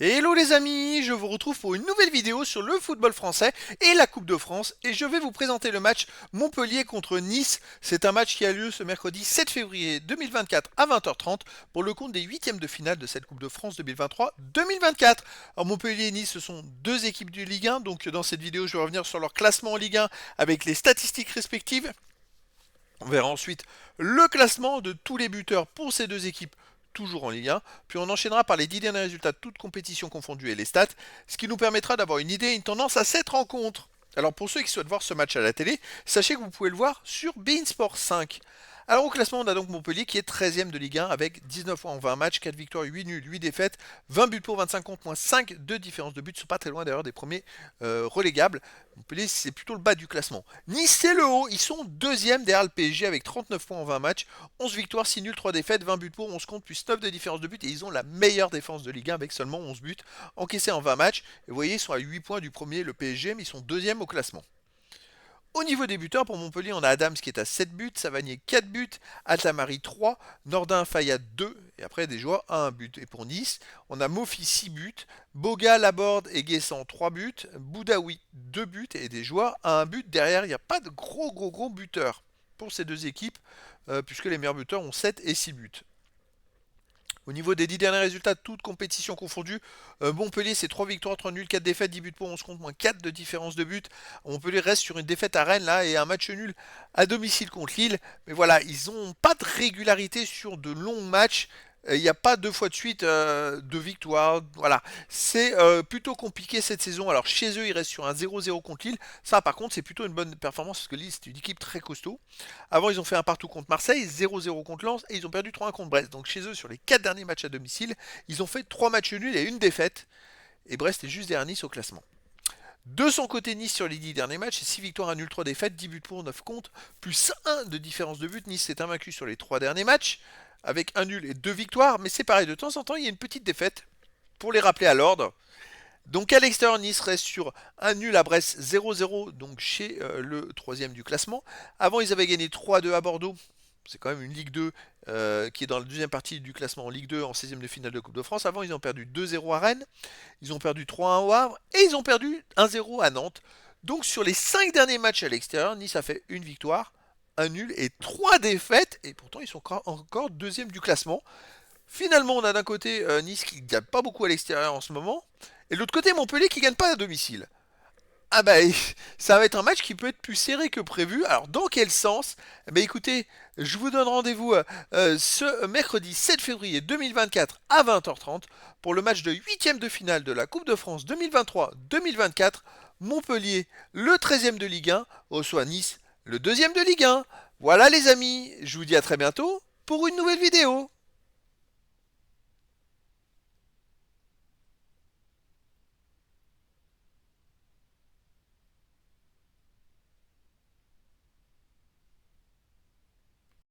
Hello les amis, je vous retrouve pour une nouvelle vidéo sur le football français et la Coupe de France et je vais vous présenter le match Montpellier contre Nice. C'est un match qui a lieu ce mercredi 7 février 2024 à 20h30 pour le compte des huitièmes de finale de cette Coupe de France 2023-2024. Alors Montpellier et Nice, ce sont deux équipes de Ligue 1, donc dans cette vidéo je vais revenir sur leur classement en Ligue 1 avec les statistiques respectives. On verra ensuite le classement de tous les buteurs pour ces deux équipes toujours en Ligue 1, puis on enchaînera par les 10 derniers résultats de toutes compétitions confondues et les stats, ce qui nous permettra d'avoir une idée et une tendance à cette rencontre. Alors pour ceux qui souhaitent voir ce match à la télé, sachez que vous pouvez le voir sur beIN Sport 5. Alors au classement, on a donc Montpellier qui est 13e de Ligue 1 avec 19 points en 20 matchs, 4 victoires, 8 nuls, 8 défaites, 20 buts pour, 25 contre, moins 5 de différence de but. Ils sont pas très loin d'ailleurs des premiers relégables. Montpellier, c'est plutôt le bas du classement. Nice, c'est le haut. Ils sont deuxième derrière le PSG avec 39 points en 20 matchs, 11 victoires, 6 nuls, 3 défaites, 20 buts pour, 11 contre, plus 9 de différence de but. Et ils ont la meilleure défense de Ligue 1 avec seulement 11 buts encaissés en 20 matchs. Et vous voyez, ils sont à 8 points du premier, le PSG, mais ils sont deuxième au classement. Au niveau des buteurs, pour Montpellier, on a Adams qui est à 7 buts, Savanier 4 buts, Altamari 3, Nordin Fayad 2, et après des joueurs à 1 but. Et pour Nice, on a Mofi 6 buts, Boga, Laborde et Guessant 3 buts, Boudaoui 2 buts et des joueurs à 1 but. Derrière, il n'y a pas de gros buteurs pour ces deux équipes, puisque les meilleurs buteurs ont 7 et 6 buts. Au niveau des 10 derniers résultats, toutes compétitions confondues, Montpellier c'est 3 victoires, 3 nuls, 4 défaites, 10 buts pour, 11 contre, moins 4 de différence de but. Montpellier reste sur une défaite à Rennes là et un match nul à domicile contre Lille. Mais voilà, ils n'ont pas de régularité sur de longs matchs. Il n'y a pas deux fois de suite de victoire. Voilà, c'est plutôt compliqué cette saison. Alors chez eux, ils restent sur un 0-0 contre Lille. Ça, par contre, c'est plutôt une bonne performance parce que Lille, c'est une équipe très costaud. Avant, ils ont fait un partout contre Marseille, 0-0 contre Lens et ils ont perdu 3-1 contre Brest. Donc chez eux, sur les 4 derniers matchs à domicile, ils ont fait 3 matchs nuls et une défaite. Et Brest est juste derrière Nice au classement. De son côté, Nice sur les 10 derniers matchs, c'est 6 victoires, 1 nul, 3 défaites, 10 buts pour, 9 contre, plus 1 de différence de but. Nice s'est invaincu sur les 3 derniers matchs, avec un nul et 2 victoires, mais c'est pareil, de temps en temps, il y a une petite défaite, pour les rappeler à l'ordre. Donc à l'extérieur, Nice reste sur un nul à Brest 0-0, donc chez le troisième du classement. Avant, ils avaient gagné 3-2 à Bordeaux. C'est quand même une Ligue 2 qui est dans la deuxième partie du classement en Ligue 2 en 16e de finale de Coupe de France. Avant, ils ont perdu 2-0 à Rennes, ils ont perdu 3-1 au Havre et ils ont perdu 1-0 à Nantes. Donc sur les 5 derniers matchs à l'extérieur, Nice a fait une victoire, un nul et 3 défaites. Et pourtant, ils sont encore deuxième du classement. Finalement, on a d'un côté Nice qui ne gagne pas beaucoup à l'extérieur en ce moment, et de l'autre côté Montpellier qui ne gagne pas à domicile. Ah bah ça va être un match qui peut être plus serré que prévu. Alors dans quel sens? Bah écoutez, je vous donne rendez-vous ce mercredi 7 février 2024 à 20h30 pour le match de huitième de finale de la Coupe de France 2023-2024. Montpellier, le 13e de Ligue 1, reçoit Nice, le 2e de Ligue 1. Voilà les amis, je vous dis à très bientôt pour une nouvelle vidéo.